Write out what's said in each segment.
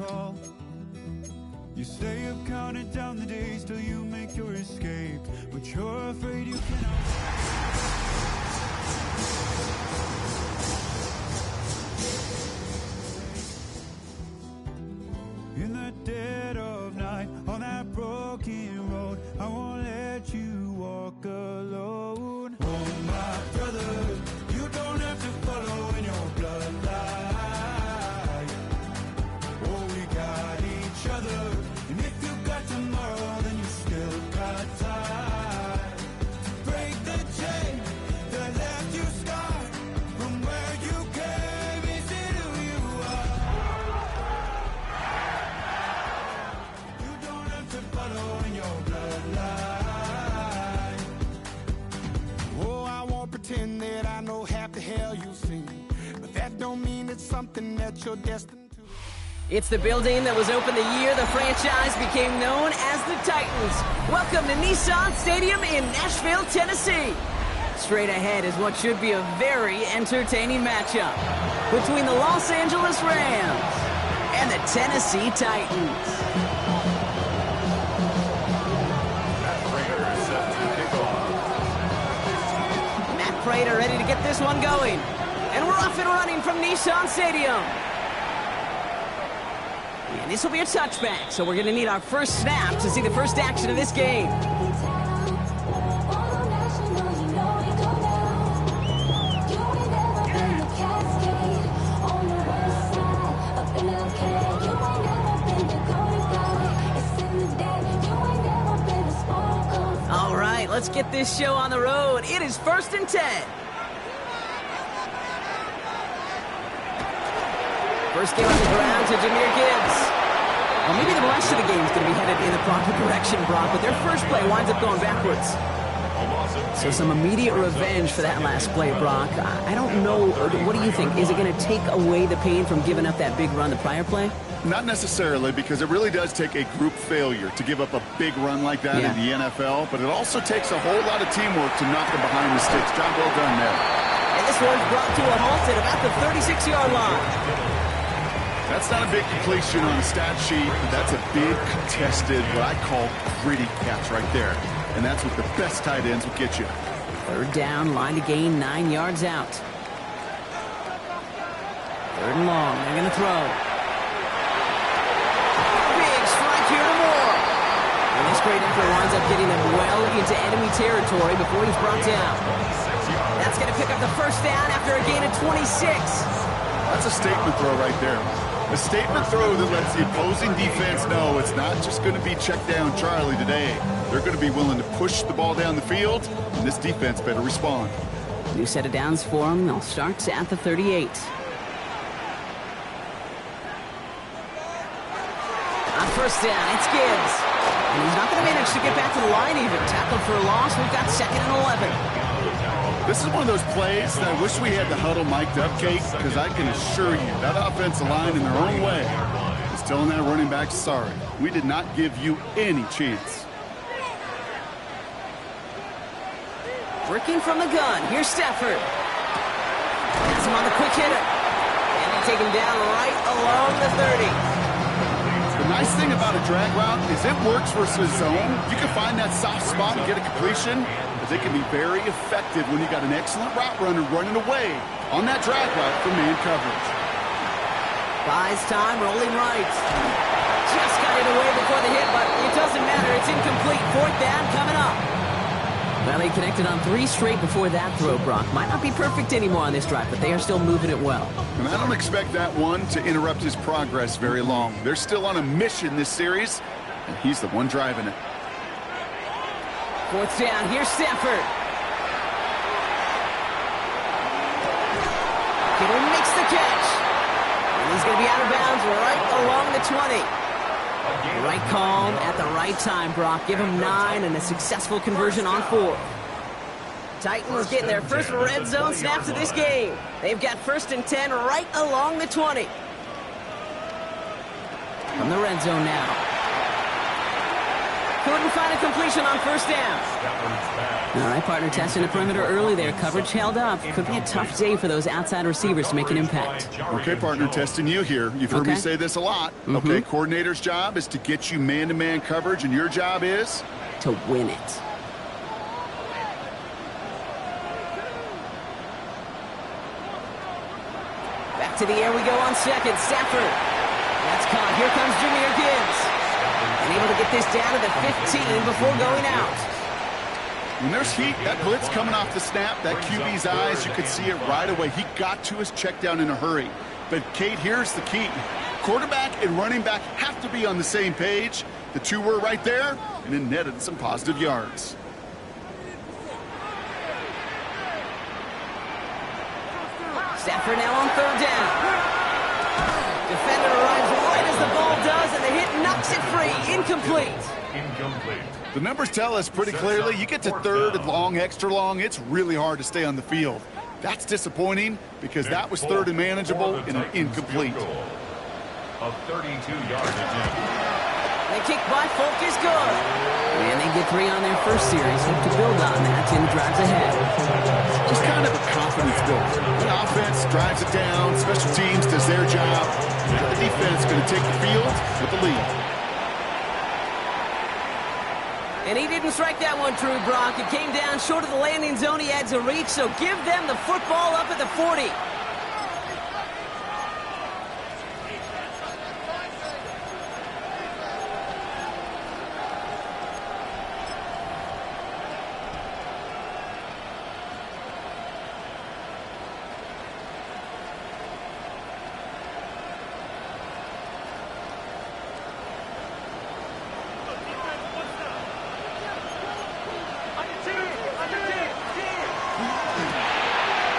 call. You say I've counted down the days till you make your escape, but you're afraid you cannot. In the dead of night, on that broken road, I won't let you walk alone. Oh, my brother, you don't have to follow in your bloodline. Oh, we got each other, and if you got tomorrow, then you still got time to break the chain that left you scarred from where you came. Is it who you are? You don't have to follow in your bloodline. Oh, I won't pretend that I know half the hell you've seen, but that don't mean it's something that you're destined to. It's the building that was opened the year the franchise became known as the Titans. Welcome to Nissan Stadium in Nashville, Tennessee. Straight ahead is what should be a very entertaining matchup between the Los Angeles Rams and the Tennessee Titans. Matt Prater ready to get this one going. And we're off and running from Nissan Stadium. And this will be a touchback, so we're going to need our first snap to see the first action of this game. All right, let's get this show on the road. It is 1st and 10. First game on the ground to Jahmyr Gibbs. Well, maybe the rest of the game is going to be headed in the proper direction, Brock, but their first play winds up going backwards. So some immediate revenge for that last play, Brock. I don't know. What do you think? Is it going to take away the pain from giving up that big run the prior play? Not necessarily, because it really does take a group failure to give up a big run like that in the NFL, but it also takes a whole lot of teamwork to knock them behind the sticks. Job well done there. And this one's brought to a halt at about the 36-yard line. That's not a big completion on the stat sheet, but that's a big contested, what I call gritty catch right there. And that's what the best tight ends will get you. Third down, line to gain 9 yards out. Third and long, they're going to throw. Big strike here to Moore. And this great effort winds up getting them well into enemy territory before he's brought down. That's going to pick up the first down after a gain of 26. That's a statement throw right there. A statement throw that lets the opposing defense know it's not just going to be check down Charlie today. They're going to be willing to push the ball down the field, and this defense better respond. New set of downs for them. They'll start at the 38. On first down, it's Gibbs. And he's not going to manage to get back to the line even. Tackled for a loss. We've got 2nd and 11. This is one of those plays that I wish we had the huddle mic'd up, Kate, because I can assure you that offensive line in their own way is telling that running back, sorry, we did not give you any chance. Working from the gun. Here's Stafford. Has him on the quick hitter. And they take him down right along the 30. The nice thing about a drag route is it works versus zone. You can find that soft spot and get a completion. They can be very effective when you got an excellent route runner running away on that drag route from man coverage. Buys time, rolling right. Just got it away before the hit, but it doesn't matter. It's incomplete. 4th down coming up. Well, they connected on 3 straight before that throw, Brock. Might not be perfect anymore on this drive, but they are still moving it well. And I don't expect that one to interrupt his progress very long. They're still on a mission this series, and he's the one driving it. 4th down, here's Stafford. Kittle makes the catch. And he's going to be out of bounds right along the 20. Right call at the right time, Brock. Give him 9 and a successful conversion on 4th. Titans getting their first red zone snaps of this game. They've got 1st and 10 right along the 20. From the red zone now. Couldn't find a completion on first down. All right, partner, testing the perimeter early there. Coverage held up. Could be a tough day for those outside receivers to make an impact. Okay, partner, testing you here. You've heard me say this a lot. Okay, coordinator's job is to get you man-to-man coverage, and your job is? To win it. Back to the air we go on second. Stafford. That's caught. Here comes Jahmyr Gibbs. And able to get this down to the 15 before going out. When there's heat, that blitz coming off the snap, that QB's eyes, you could see it right away. He got to his check down in a hurry. But, Kate, here's the key. Quarterback and running back have to be on the same page. The two were right there, and it netted some positive yards. Stafford now on third down. Defender arrives right as the ball does, and the hit knocks it free. Incomplete. The numbers tell us pretty clearly, you get to third and long, extra long, it's really hard to stay on the field. That's disappointing because that was third and manageable and an incomplete. A 32-yard attempt. The kick by Folk is good. And they get 3 on their first series. Hope to build on that in the drives ahead. Just kind of a confidence builder. The offense drives it down. Special teams does their job. The defense going to take the field with the lead. And he didn't strike that one true, Brock. It came down short of the landing zone. He had to reach, so give them the football up at the 40.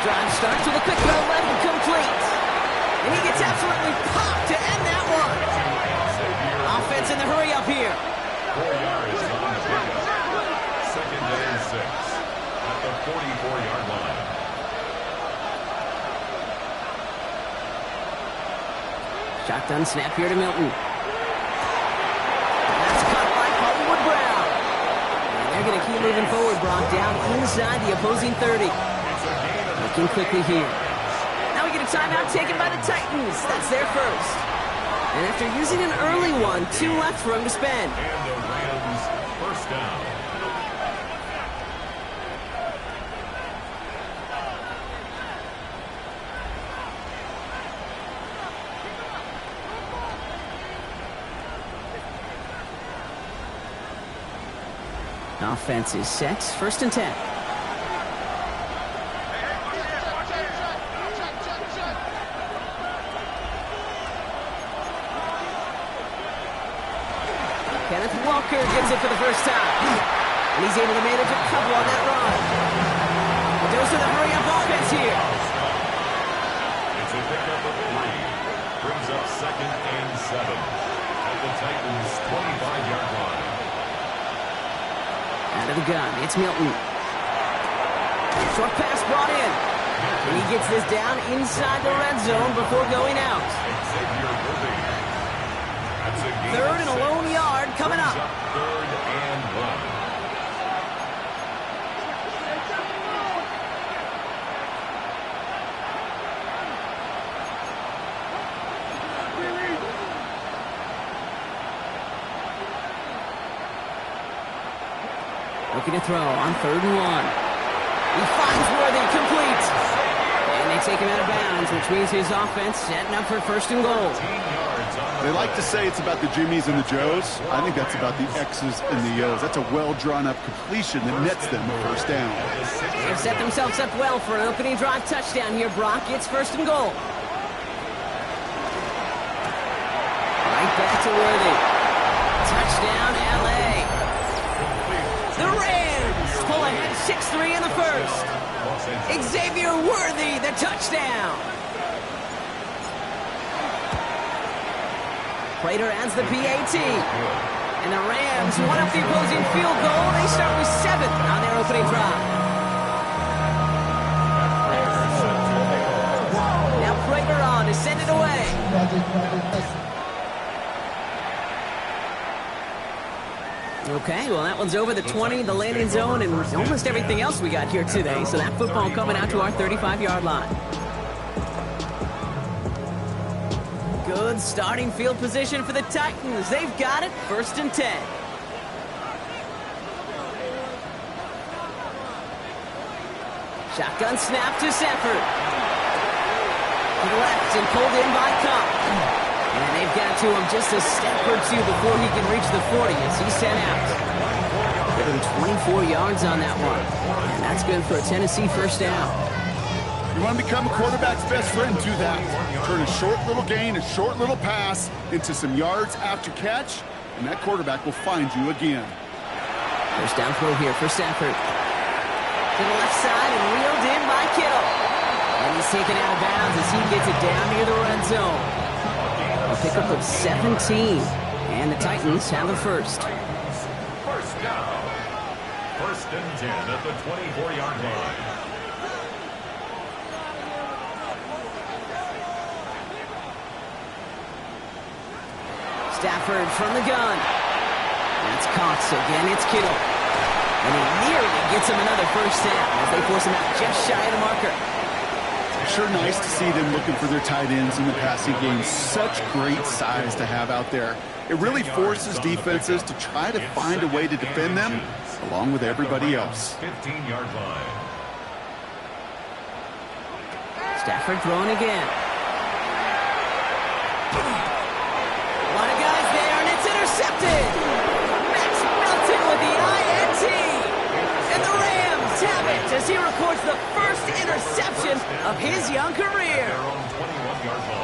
Drive starts with a quick throw left and complete. And he gets absolutely popped to end that one. Offense in the hurry up here. 4 yards on the pickup. Second and 6 at the 44-yard line. Shotgun snap here to Milton. That's caught by Hollywood Brown. And they're going to keep moving forward, Brock, down inside the opposing 30. Looking quickly here. Now we get a timeout taken by the Titans. That's their first. And after using an early one, 2 left for him to spend. And the Rams first down. Offense is set. First and 10. Kenneth Walker gets it for the first time. And he's able to manage a couple on that run. But there's the hurry-up offense here. It's a pickup of 3. Brings up second and 7 at the Titans' 25-yard line. Out of the gun, it's Milton. Short pass brought in. And he gets this down inside the red zone before going out. Xavier Worthy. That's a gain Third of and a 6. lone yard coming up. Third and 1. Looking to throw on third and 1. He finds Worthy, complete. And they take him out of bounds, which means his offense setting up for first and goal. They like to say it's about the Jimmies and the Joes. I think that's about the X's and the O's. That's a well-drawn-up completion that nets them the first down. They've set themselves up well for an opening drive touchdown here, Brock. It's first and goal. Right back to Worthy. Touchdown, L.A. The Rams pull ahead 6-3 in the first. Xavier Worthy, the touchdown. Prater adds the PAT. And the Rams one up the opposing field goal. They start with 7 on their opening drive. Now Prater on to send it away. Okay, well, that one's over the 20, the landing zone, and almost everything else we got here today. So that football coming out to our 35-yard line. Good starting field position for the Titans. They've got it, 1st and 10. Shotgun snap to Sanford. To the left and pulled in by Cup. And they've got to him just a step or two before he can reach the 40 as he's sent out. Give him 24 yards on that one. And that's good for a Tennessee first down. You want to become a quarterback's best friend, do that. Turn a short little gain, a short little pass into some yards after catch, and that quarterback will find you again. First down throw here for Stafford. To the left side and reeled in by Kittle. And he's taken out of bounds as he gets it down near the red zone. A pickup of 17. And the Titans have the first. First down. 1st and 10 at the 24-yard line. Stafford from the gun. That's Cox again. It's Kittle. And he nearly gets him another first down as they force him out just shy of the marker. Sure nice to see them looking for their tight ends in the passing game. Such great size to have out there. It really forces defenses to try to find a way to defend them along with everybody else. 15-yard line. Stafford throwing again. A lot of guys there, and it's intercepted. Max Melton with the INT. And the Rams have it as he records the first interception of his young career.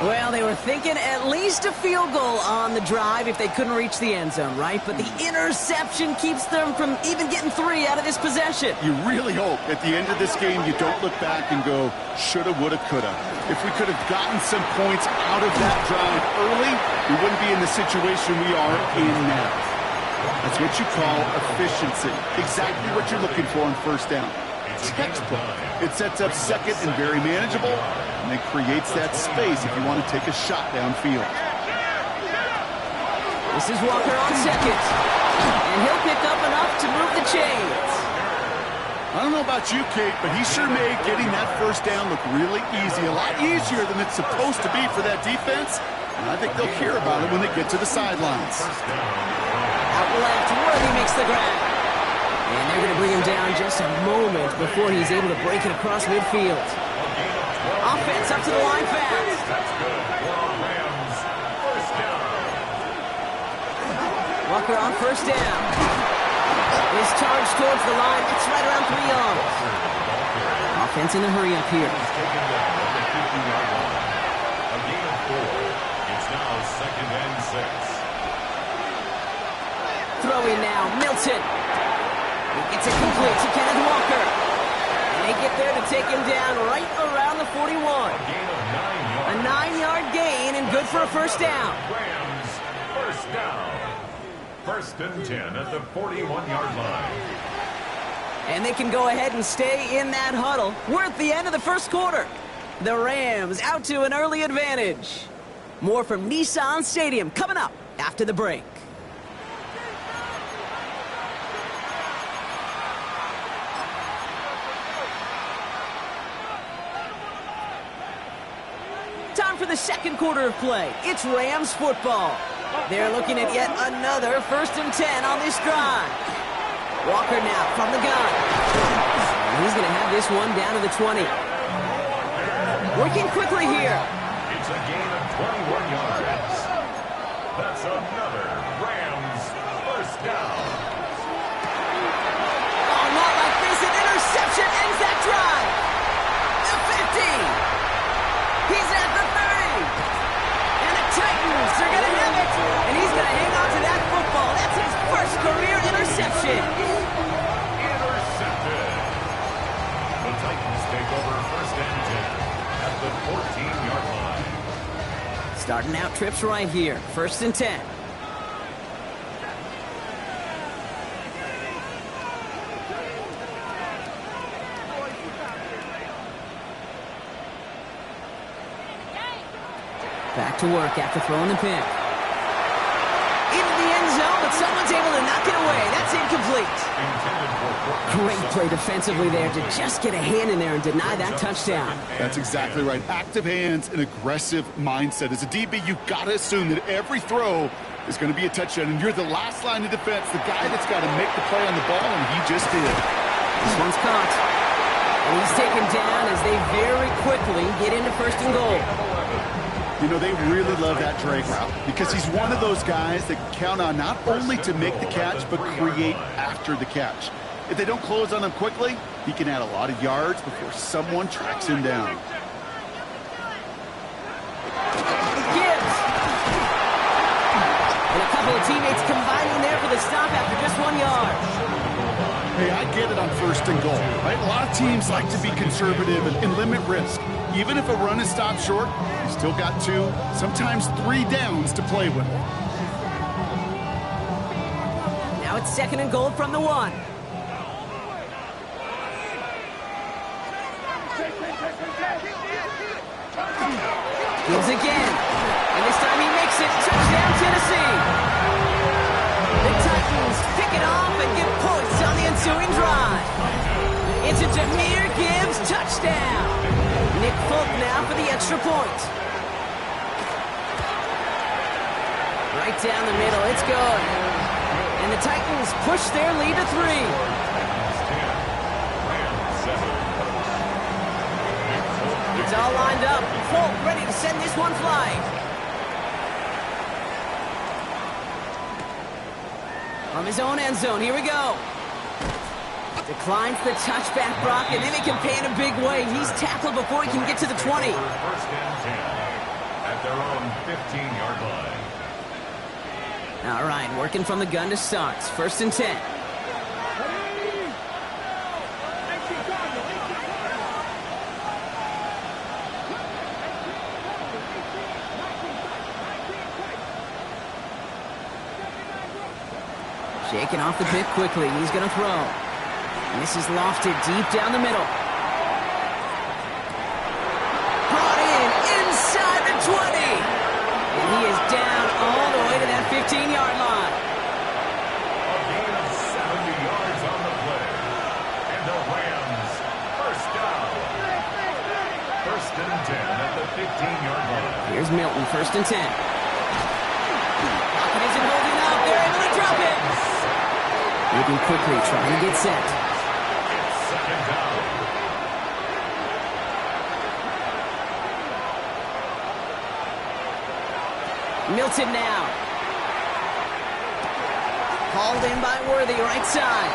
Well, they were thinking at least a field goal on the drive if they couldn't reach the end zone, right? But the interception keeps them from even getting 3 out of this possession. You really hope at the end of this game you don't look back and go, shoulda, woulda, coulda. If we could have gotten some points out of that drive early, we wouldn't be in the situation we are in now. That's what you call efficiency. Exactly what you're looking for on first down. Textbook. It sets up second and very manageable, and it creates that space if you want to take a shot downfield. This is Walker on second, and he'll pick up enough to move the chains. I don't know about you, Kate, but he sure made getting that first down look really easy. A lot easier than it's supposed to be for that defense, and I think they'll hear about it when they get to the sidelines. Out left, Worthy makes the grab. And they're going to bring him down just a moment before he's able to break it across midfield. Offense up to the line fast. Walker on first down. His charge towards the line. It's right around 3 yards. Offense in the hurry up here. A gain of 4. It's now 2nd and 6. Throwing now, Milton. He gets it complete to Kenneth Walker. And they get there to take him down right around the 41. A 9-yard gain and good for a first down. Rams, first down. 1st and 10 at the 41-yard line. And they can go ahead and stay in that huddle. We're at the end of the first quarter. The Rams out to an early advantage. More from Nissan Stadium coming up after the break. Time for the second quarter of play. It's Rams football. They're looking at yet another 1st and 10 on this drive. Walker now from the gun. He's going to have this one down to the 20. Working quickly here. It's a gain of 21 yards. That's another Rams first down. Oh, not like this. An interception ends that drive. The 50. He's at the 30. And the Titans are going to have it. And he's going to hang on to that football. That's his first career interception. Intercepted. The Titans take over 1st and 10 at the 14-yard line. Starting out trips right here. 1st and 10. Back to work after throwing the pick. Into the end zone, but someone's able to knock it away. That's incomplete. Great play defensively there to just get a hand in there and deny that touchdown. That's exactly right. Active hands and aggressive mindset. As a DB, you've got to assume that every throw is going to be a touchdown, and you're the last line of defense, the guy that's got to make the play on the ball, and he just did. This one's caught. And he's taken down as they very quickly get into first and goal. You know, they really love that drag route because he's one of those guys that can count on not only to make the catch, but create after the catch. If they don't close on him quickly, he can add a lot of yards before someone tracks him down. Gibbs. And a couple of teammates combining there for the stop after just 1 yard. Hey, I get it on first and goal, right? A lot of teams like to be conservative and limit risk. Even if a run is stopped short, you still got 2, sometimes 3 downs to play with. Now it's second and goal from the 1. Gibbs again. And this time he makes it. Touchdown, Tennessee. The Titans pick it off and get points on the ensuing drive. It's a Jahmyr Gibbs touchdown. Nick Folk now for the extra point. Right down the middle. It's good. And the Titans push their lead to 3. It's all lined up. Folk ready to send this one flying. From his own end zone, here we go. Declines the touchback, Brock, and then he can pay in a big way. He's tackled before he can get to the 20. First and 10 at their own 15-yard line. All right, working from the gun to start. First and 10. Shaking off the pick quickly. He's going to throw. And this is lofted deep down the middle. Brought in inside the 20. And he is down all the way to that 15-yard line. A gain of 70 yards on the play. And the Rams, first down. First and 10 at the 15-yard line. Here's Milton, first and 10. Pocket isn't holding up. They're able to drop it. Moving quickly, trying to get set. It's second down. Milton now. Hauled in by Worthy, right side.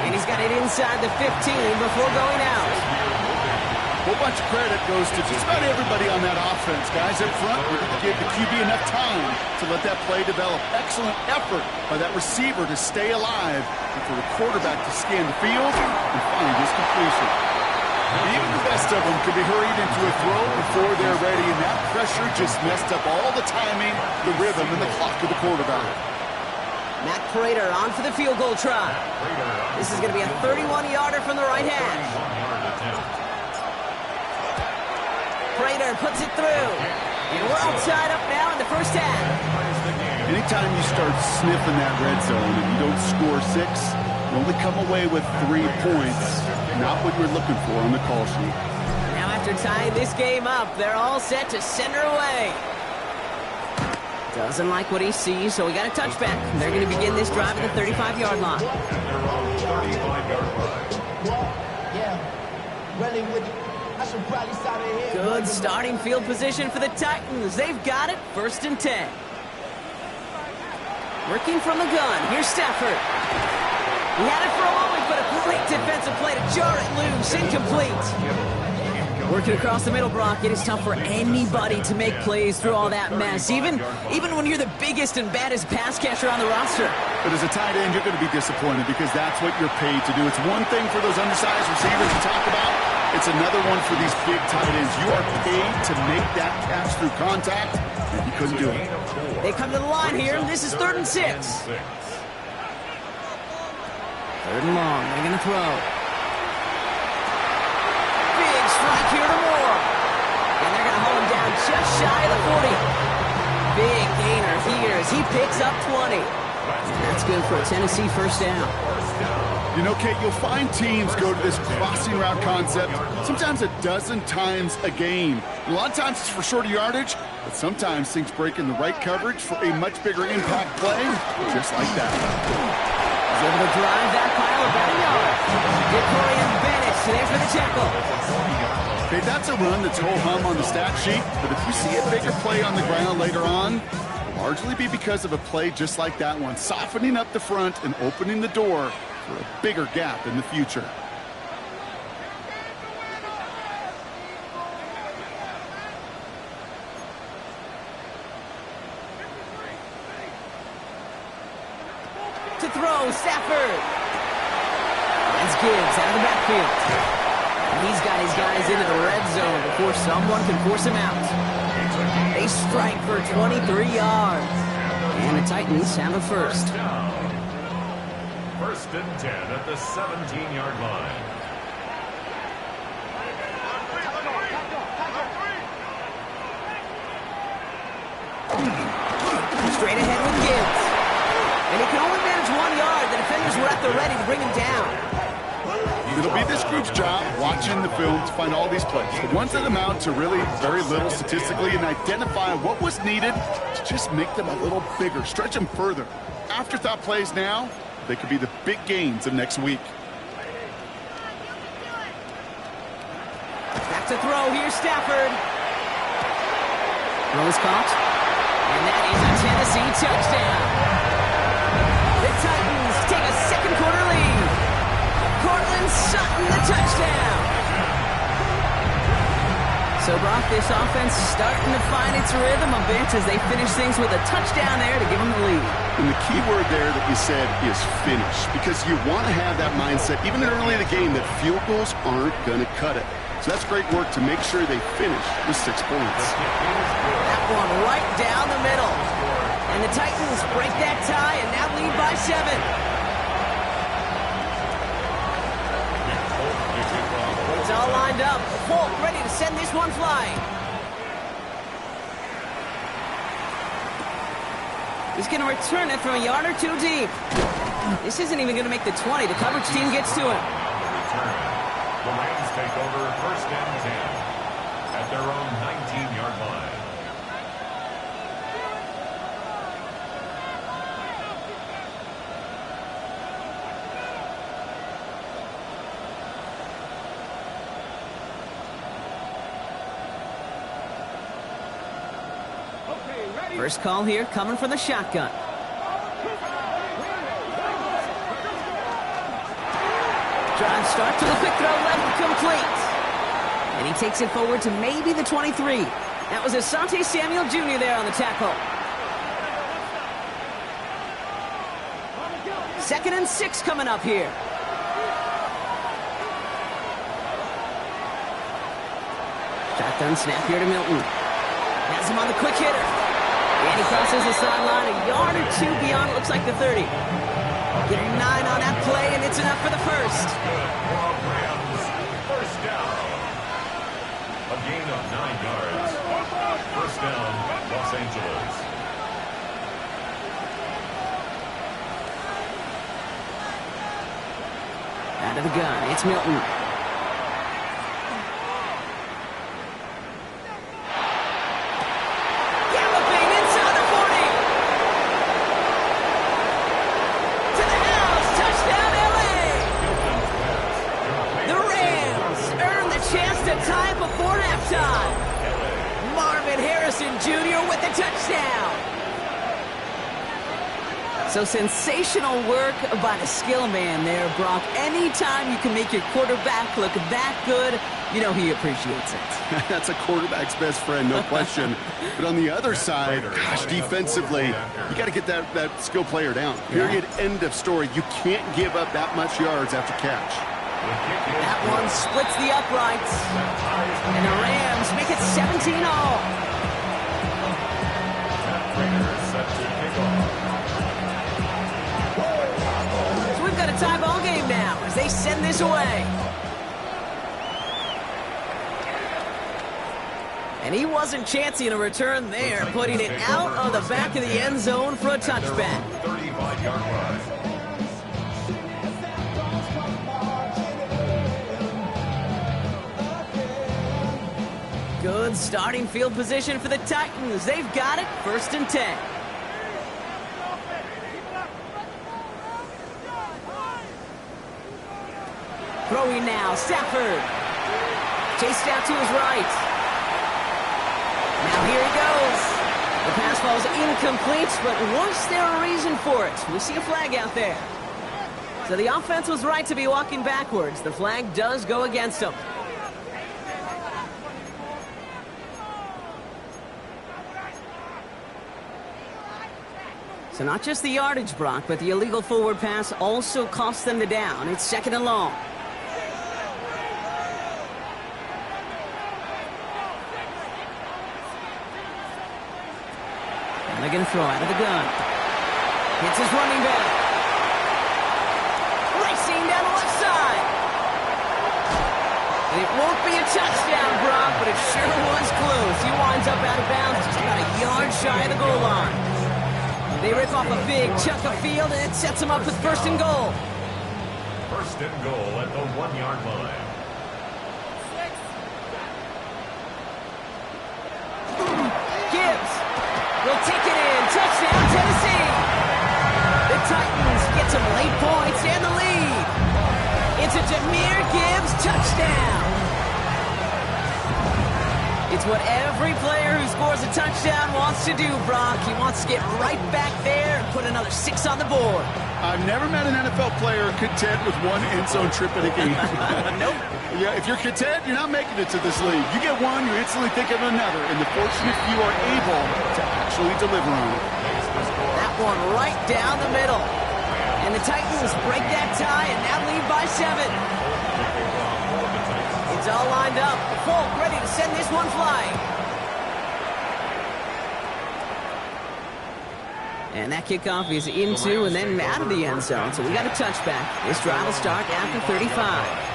And he's got it inside the 15 before going out. A whole bunch of credit goes to just about everybody on that offense. Guys up front, we're going to give the QB enough time to let that play develop. Excellent effort by that receiver to stay alive and for the quarterback to scan the field and find his completion. Even the best of them could be hurried into a throw before they're ready, and that pressure just messed up all the timing, the rhythm, and the clock of the quarterback. Matt Prater on for the field goal try. This is going to be a 31-yarder from the right hash. Prater puts it through. And we're all tied up now in the first half. Anytime you start sniffing that red zone and you don't score 6, you only come away with 3 points. Not what you're looking for on the call sheet. Now after tying this game up, they're all set to send her away. Doesn't like what he sees, so we got a touchback. They're going to begin this drive at the 35-yard line. Their own 35-yard line. Yeah, really would. I should probably stop it here. Good starting field position for the Titans. They've got it, first and 10. Working from the gun, here's Stafford. He had it for a moment, but a great defensive play to jar it loose, incomplete. Working across the middle, Brock, it is tough for anybody to make plays through all that mess, even when you're the biggest and baddest pass catcher on the roster. But as a tight end, you're going to be disappointed because that's what you're paid to do. It's one thing for those undersized receivers you talk about. It's another one for these big tight ends. You are paid to make that catch through contact, and you couldn't do it. They come to the line here. This is 3rd and 6. 3rd and long. They're going to throw. Big strike here to Moore. And they're going to hold him down just shy of the 40. Big gainer here as he picks up 20. That's good for a Tennessee first down. You know, Kate, you'll find teams go to this crossing route concept sometimes a dozen times a game. A lot of times it's for shorter yardage, but sometimes things break in the right coverage for a much bigger impact play, just like that. He's able to drive that pile about a yard. Victorian Bennett there for the tackle. Okay, that's a run that's ho-hum on the stat sheet, but if you see a bigger play on the ground later on, it'll largely be because of a play just like that one, softening up the front and opening the door for a bigger gap in the future. To throw, Stafford. That's Gibbs out of the backfield. And he's got his guys into the red zone before someone can force him out. They strike for 23 yards. And the Titans have a first. First and 10 at the 17-yard line. Straight ahead with Gibbs. And he can only manage 1 yard. The defenders were at the ready to bring him down. It'll be this group's job watching the film to find all these plays. The ones that amount to really very little statistically and identify what was needed to just make them a little bigger, stretch them further. Afterthought plays now, they could be the big gains of next week. Back to throw. Here's Stafford. Throw is caught. And that is a Tennessee touchdown. The Titans take a second quarter lead. Cortland Sutton, the touchdown. So, Brock, this offense starting to find its rhythm a bit as they finish things with a touchdown there to give them the lead. And the key word there that you said is finish, because you want to have that mindset, even early in the game, that field goals aren't going to cut it. So that's great work to make sure they finish with 6 points. That one right down the middle. And the Titans break that tie and now lead by 7. It's all lined up. Folk ready to send this one flying. He's going to return it from a yard or 2 deep. This isn't even going to make the 20. The coverage team gets to him. The Rams take over first and 10 at their own 19-yard line. First call here coming from the shotgun. Drive start to the quick throw left complete. And he takes it forward to maybe the 23. That was Asante Samuel Jr. there on the tackle. 2nd and 6 coming up here. Shotgun snap here to Milton. Has him on the quick hitter. And he crosses the sideline a yard or 2 beyond, it looks like the 30. Getting 9 on that play, and it's enough for the first. Rams, first down. A gain of 9 yards. First down, Los Angeles. Out of the gun, it's Milton. Galloping inside the 40. To the house, touchdown LA. The Rams earn the chance to tie it before halftime. Marvin Harrison Jr. with the touchdown. So sensational work by the skill man there, Brock. Anytime you can make your quarterback look that good, you know he appreciates it. That's a quarterback's best friend, no question. But on the other side, gosh, defensively, you got to get that skill player down. Period, end of story. You can't give up that much yards after catch. That one splits the uprights. And the Rams make it 17-all. So we've got a tie ball game now as they send this away. And he wasn't chancing a return there, putting it out on the back of the end zone for a touchback. 35-yard line. Good starting field position for the Titans. They've got it, 1st and 10. Throwing now, Stafford. Chased out to his right. Now here he goes. The pass falls incomplete, but was there a reason for it? We see a flag out there. So the offense was right to be walking backwards. The flag does go against them. So not just the yardage, Brock, but the illegal forward pass also cost them the down. It's 2nd and long. And they're going to throw out of the gun. Hits his running back. Racing down the left side. And it won't be a touchdown, Brock, but it sure was close. He winds up out of bounds just about a yard shy of the goal line. They rip off a big chunk of field, and it sets them up with 1st and goal. 1st and goal at the 1-yard line. Gibbs will take it in. Touchdown, Tennessee. The Titans get some late points and the lead. It's a Jahmyr Gibbs touchdown. It's what every player who scores a touchdown wants to do, Brock. He wants to get right back there and put another 6 on the board. I've never met an NFL player content with one end zone trip in a game. Nope. Yeah, if you're content, you're not making it to this league. You get one, you instantly think of another, and the fortunate few are able to actually deliver on it. That one right down the middle. And the Titans break that tie and now lead by 7. It's all lined up. Folk ready to send this one flying. And that kickoff is into and then out of the end zone. So we got a touchback. This drive will start after 35.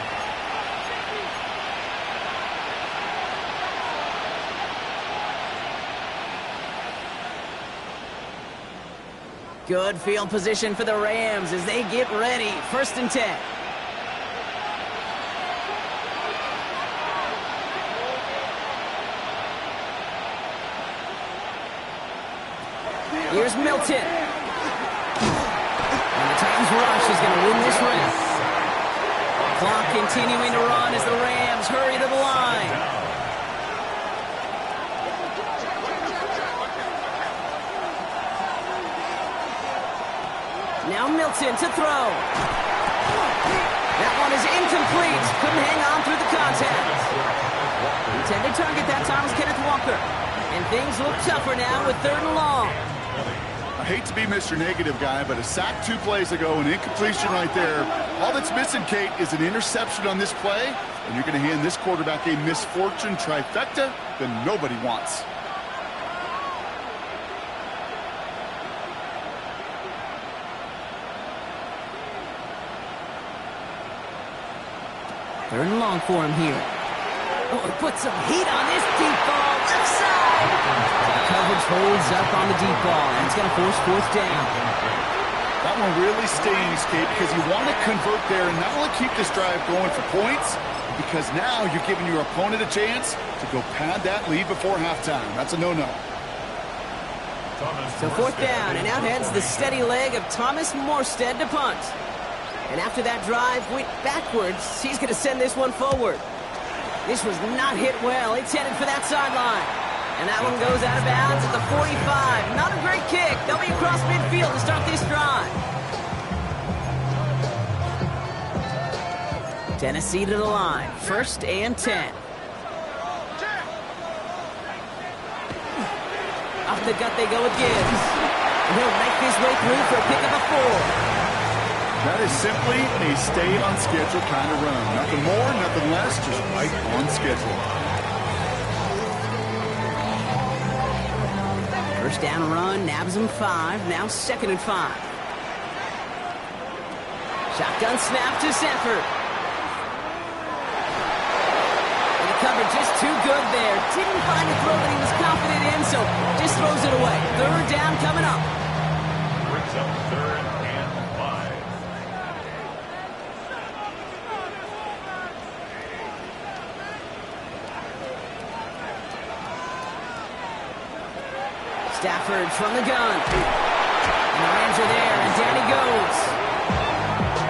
Good field position for the Rams as they get ready. 1st and 10. Here's Milton. And the Titans rush is going to win this round. Clock continuing to run as the Rams hurry to the line. Now Milton to throw. That one is incomplete. Couldn't hang on through the contact. Intended target that time was Kenneth Walker. And things look tougher now with 3rd and long. I hate to be Mr. Negative guy, but a sack 2 plays ago, an incompletion right there. All that's missing, Kate, is an interception on this play, and you're going to hand this quarterback a misfortune trifecta that nobody wants. Third and long for him here. Oh, he put some heat on this deep ball. Left side. The coverage holds up on the deep ball, and it's going to force 4th down. That one really stings, Kate, because you want to convert there and not only keep this drive going for points, because now you're giving your opponent a chance to go pad that lead before halftime. That's a no-no. So 4th down, and out heads the steady leg of Thomas Morstead to punt. And after that drive went backwards, he's going to send this one forward. This was not hit well. It's headed for that sideline. And that one goes out of bounds at the 45. Not a great kick. They'll be across midfield to start this drive. Tennessee to the line. 1st and 10. Off the gut they go with Gibbs. And he'll make his way through for a pick of a 4. That is simply a stay-on-schedule kind of run. Nothing more, nothing less, just right on schedule. 1st down run, nabs him 5, now 2nd and 5. Shotgun snap to Stafford. And the covered just too good there. Didn't find a throw that he was confident in, so just throws it away. Third down coming up. Brings up 3rd and 5. Stafford from the gun. And the Rams are there, and down he goes.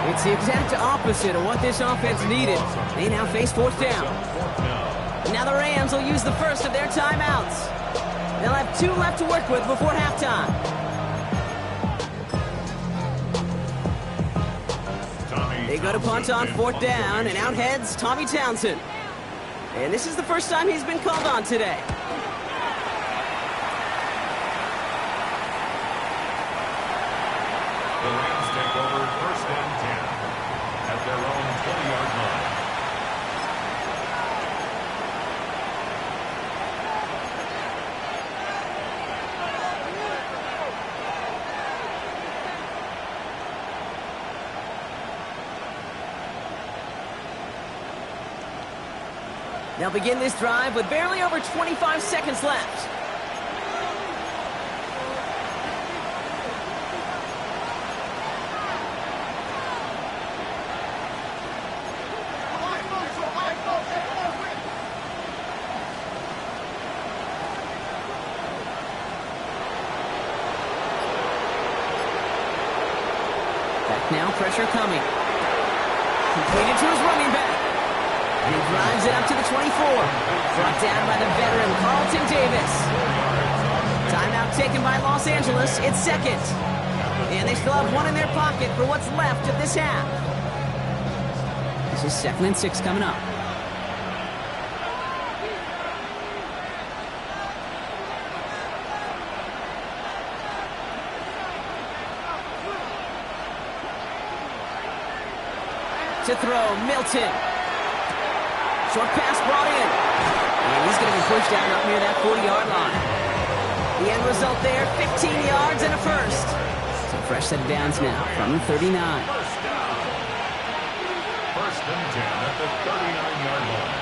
It's the exact opposite of what this offense needed. They now face 4th down. Now the Rams will use the first of their timeouts. They'll have 2 left to work with before halftime. They go to punt on 4th down, and out heads Tommy Townsend. And this is the first time he's been called on today. The Rams take over 1st and 10 at their own 20-yard line. They'll begin this drive with barely over 25 seconds left. Now pressure coming. Completed to his running back. And he drives it up to the 24. Brought down by the veteran Carlton Davis. Timeout taken by Los Angeles. It's 2nd. And they still have 1 in their pocket for what's left of this half. This is 2nd and 6 coming up. To throw, Milton. Short pass brought in. And he's going to be pushed down up near that 40-yard line. The end result there, 15 yards and a first. So fresh set of downs now from the 39. First down. 1st and 10 at the 39-yard line.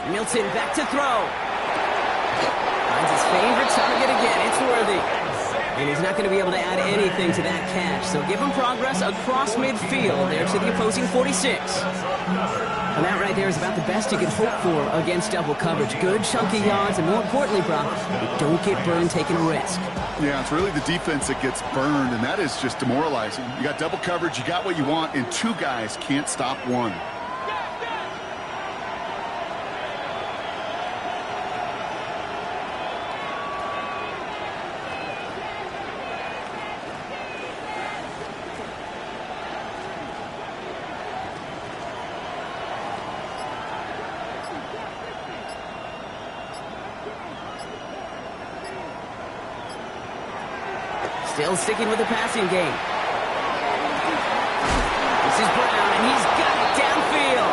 Milton back to throw. Finds his favorite target again. It's Worthy. And he's not going to be able to add anything to that catch. So give him progress across midfield there to the opposing 46. And that right there is about the best you can hope for against double coverage. Good chunky yards, and more importantly, Brock, don't get burned taking a risk. Yeah, it's really the defense that gets burned, and that is just demoralizing. You got double coverage, you got what you want, and 2 guys can't stop 1. Still sticking with the passing game. This is Brown, and he's got it downfield.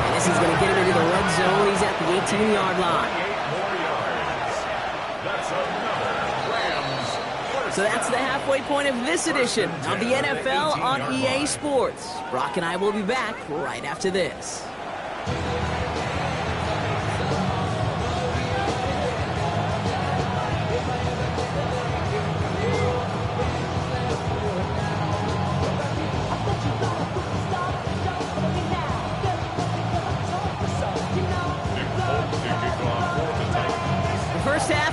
And this is going to get him into the red zone. He's at the 18-yard line. 8 more yards. That's another Rams. So that's the halfway point of this edition of the NFL on EA Sports. Brock and I will be back right after this.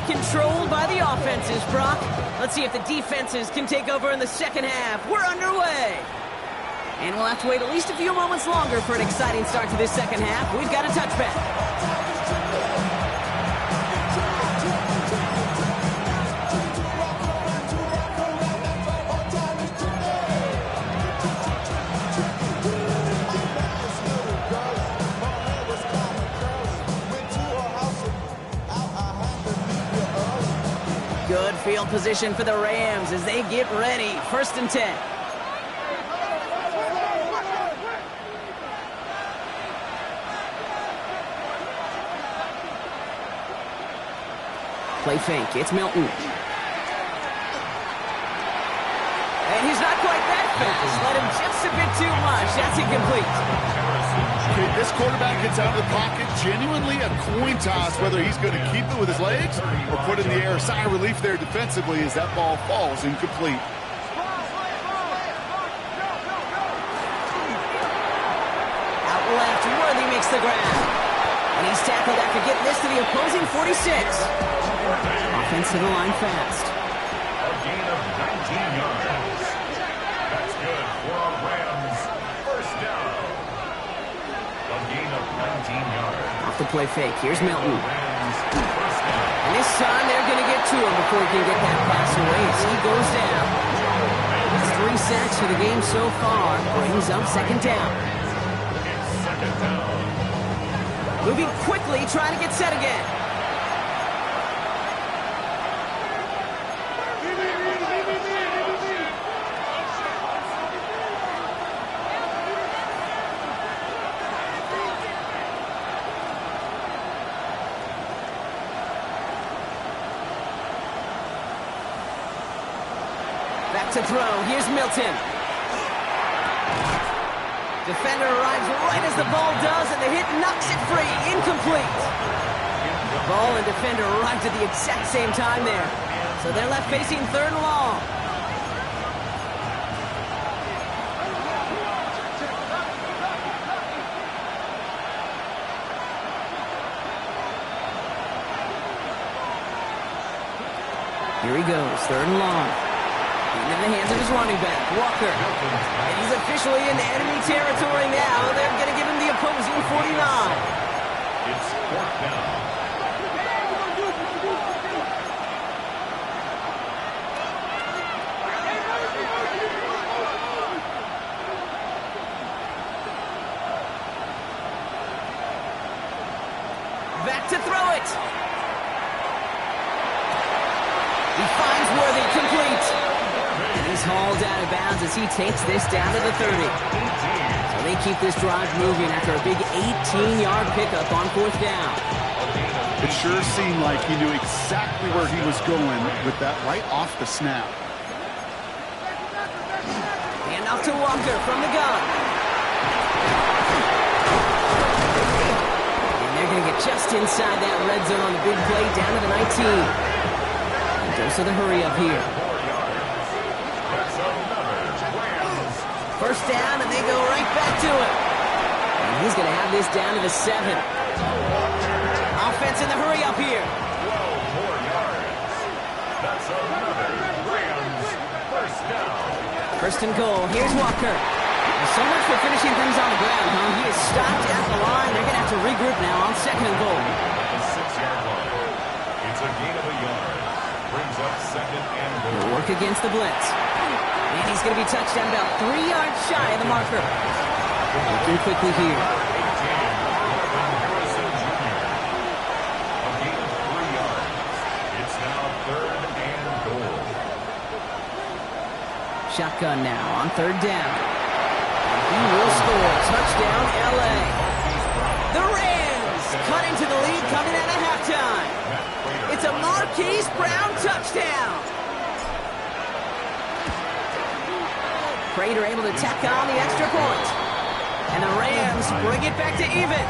Controlled by the offenses, Brock. Let's see if the defenses can take over in the second half. We're underway. And we'll have to wait at least a few moments longer for an exciting start to this second half. We've got a touchback. Good field position for the Rams as they get ready. 1st and 10. Play fake. It's Milton. And he's not quite that fast. Let him just a bit too much. That's incomplete. Okay, this quarterback gets out of the pocket, genuinely a coin toss whether he's going to keep it with his legs or put it in the air. Sigh of relief there defensively as that ball falls incomplete. Out left, Worthy makes the grab. And he's tackled after getting this to the opposing 46. Offense to the line fast. A gain of 19 yards. That's good for a Rams first down. A gain of 19 yards. Off the play fake. Here's Milton. Rams first down. And this time they're going to get to him before he can get that pass away as he goes down. It's 3 sacks for the game so far. Brings up second down. It's second down. Moving quickly, trying to get set again. Back to throw. Here's Milton. Defender arrives right as the ball does, and the hit knocks it free. Incomplete. The ball and defender arrived at the exact same time there. So they're left facing third and long. Here he goes, third and long. In the hands of his running back, Walker. And he's officially in enemy territory now. They're going to give him the opposing 49. It's fourth down. Back to throw it. He finds Worthy, complete. And he's hauled out of bounds as he takes this down to the 30. So they keep this drive moving after a big 18-yard pickup on fourth down. It sure seemed like he knew exactly where he was going with that right off the snap. Hand off to Walker from the gun. And they're going to get just inside that red zone on the big play down to the 19. Dose of the hurry up here. First down, and they go right back to it. And he's going to have this down to the 7. Offense in the hurry up here. 12 more yards. That's another Rams first down. First and goal. Here's Walker. So much for finishing things on the ground, huh? He is stopped at the line. They're going to have to regroup now on second and goal. The 6-yard line. It's a gain of a yard. Brings up second and goal. He'll work against the blitz. And he's going to be touched down about 3 yards shy of the marker. Looking quickly here. 18, Marvin Harrison Jr. A gain of 3 yards. It's now third and goal. Shotgun now on third down. And he will score. Touchdown, L.A. The Rams cut into the lead coming out of halftime. It's a Marquise Brown touchdown. Prater able to tack on the extra point. And the Rams bring it back to even.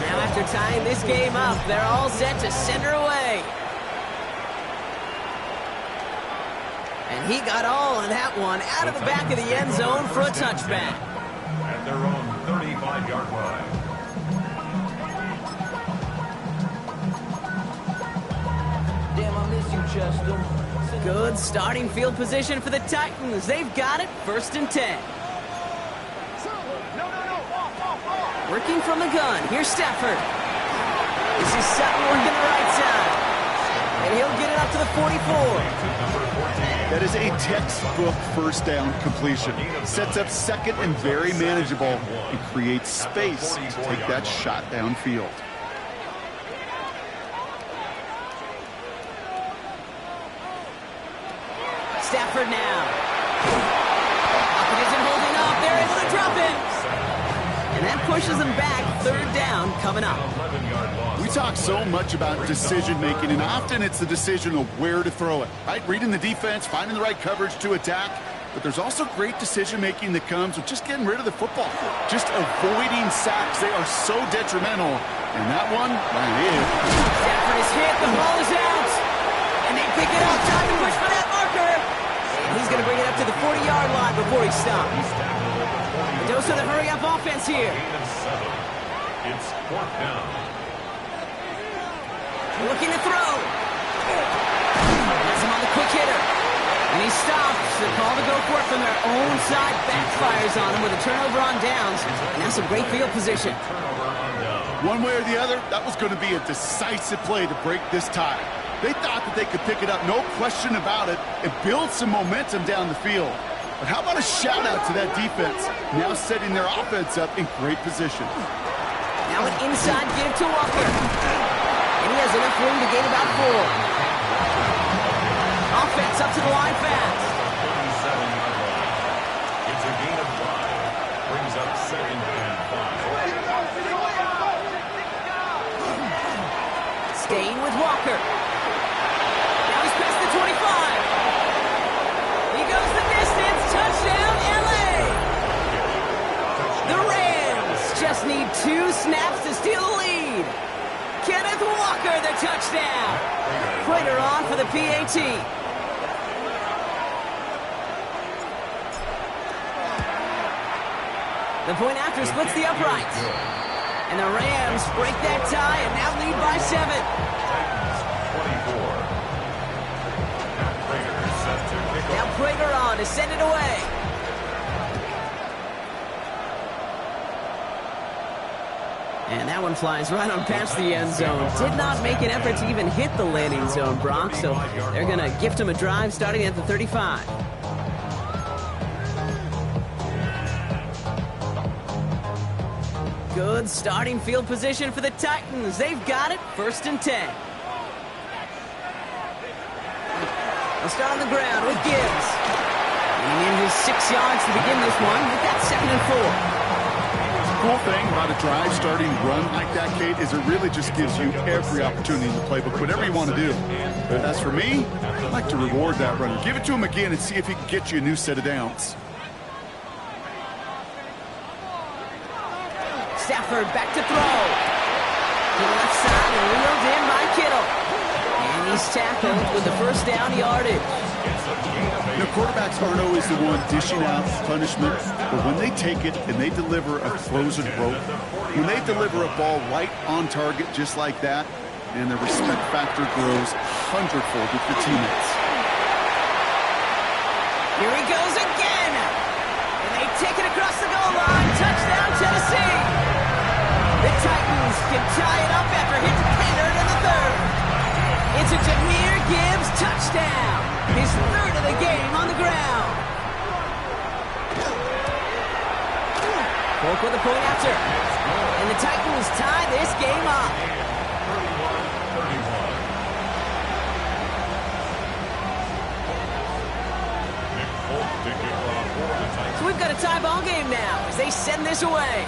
Now after tying this game up, they're all set to send her away. And he got all of that one out of the back of the end zone for a touchback. At their own 35-yard line. Damn, I miss you, Chester. Good starting field position for the Titans. They've got it, first and 10. Working from the gun, here's Stafford. This is Sutton working the right side. And he'll get it up to the 44. That is a textbook first down completion. Sets up second and very manageable and creates space to take that shot downfield. Stafford now. Pocket isn't holding up. They're able to drop it. And that push pushes them back. Third down coming up. 11-yard loss. We talk so much about decision-making, and often it's the decision of where to throw it, right? Reading the defense, finding the right coverage to attack. But there's also great decision-making that comes with just getting rid of the football, just avoiding sacks. They are so detrimental. And that one, right in. Stafford is hit. The ball is out. And they pick it up. Time to push for that marker. And he's going to bring it up to the 40-yard line before he stops. A dose of the hurry-up offense here. Gain of 7. It's 4th down. Looking to throw. Has him on the quick hitter. And he stops. The call to go for it from their own side backfires on him with a turnover on downs. And that's some great field position. Turnover on down. One way or the other, that was going to be a decisive play to break this tie. They thought that they could pick it up, no question about it, and build some momentum down the field. But how about a shout-out to that defense, now setting their offense up in great position. Now an inside give to Walker. And he has enough room to gain about 4. Offense up to the line fast. 37-yard line. It's a gain of 5. Brings up 2nd and 5. Staying with Walker. Now he's past the 25. He goes the distance. Touchdown, LA. The Rams just need 2 snaps to steal the lead. Kenneth Walker, the touchdown. Prater on for the PAT. The point after splits the uprights. And the Rams break that tie and now lead by 7. Titans 24. Now Prater is set to kick Now off. Prater on to send it away. And that one flies right on past the end zone. Did not make an effort to even hit the landing zone, Brock, so they're going to gift him a drive starting at the 35. Good starting field position for the Titans. They've got it. 1st and 10. They'll start on the ground with Gibbs. He in his 6 yards to begin this one. With that 2nd and 4. Cool thing about a drive starting run like that, Kate, is it really just gives you every opportunity in the playbook, whatever you want to do. But as for me, I'd like to reward that runner. Give it to him again and see if he can get you a new set of downs. Stafford back to throw. To the left side and reeled in by Kittle. And he's tackled with the 1st down yardage. You know, quarterbacks aren't always the one dishing out punishment, but when they take it and they deliver a frozen rope, when they deliver a ball right on target just like that, and the respect factor grows 100-fold with your teammates. Here he goes again. And they take it across the goal line. Touchdown, Tennessee. The Titans can tie it up after hitting Kennard in the 3rd. It's a Jahmyr Gibbs touchdown. His 3rd of the game on the ground. Polk with the point after. And the Titans tie this game up. 31-31. So we've got a tie ball game now as they send this away.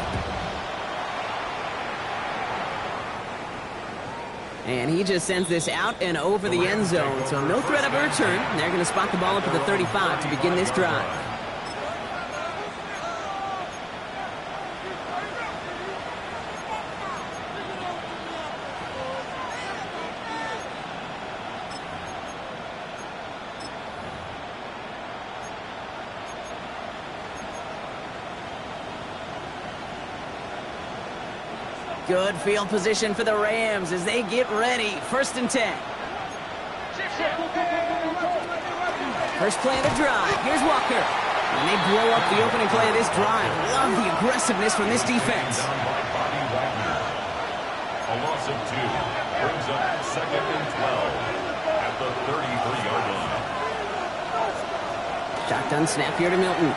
And he just sends this out and over the end zone. So no threat of a return. They're going to spot the ball up at the 35 to begin this drive. Good field position for the Rams as they get ready. 1st and 10. First play of the drive. Here's Walker. And they blow up the opening play of this drive. Love the aggressiveness from this defense. Down by Bobby Wagner. A loss of 2 brings up 2nd and 12 at the 33-yard line. Shotgun snap here to Milton.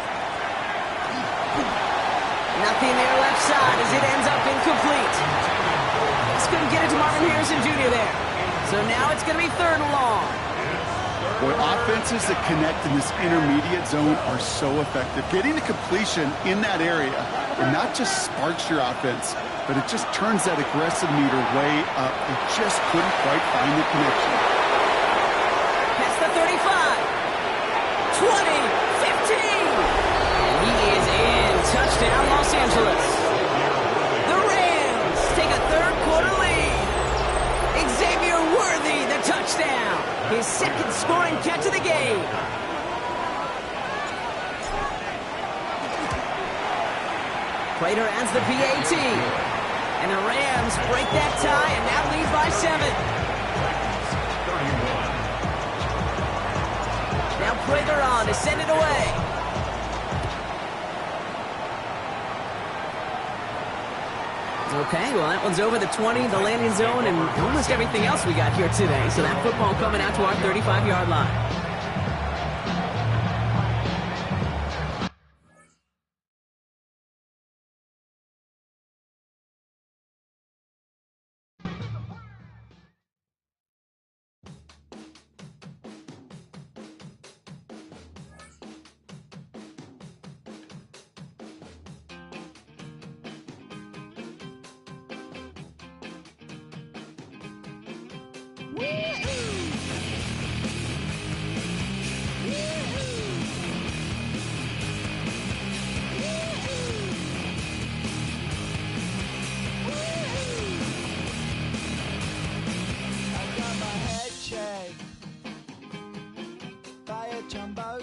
Nothing there left side as it ends up incomplete. Just couldn't get it to Marvin Harrison Jr. there. So now it's going to be 3rd and long. Boy, offenses that connect in this intermediate zone are so effective. Getting a completion in that area, it not just sparks your offense, but it just turns that aggressive meter way up. They just couldn't quite find the connection. Past the 35, 20, 15. And he is in. Touchdown, Los Angeles. The Rams take a third-quarter lead. Xavier Worthy, the touchdown. His second scoring catch of the game. Prater adds the PAT. And the Rams break that tie and now lead by 7. Now Prater on to send it away. Okay, well, that one's over the 20, the landing zone, and almost everything else we got here today. So that football coming out to our 35-yard line. Jumbo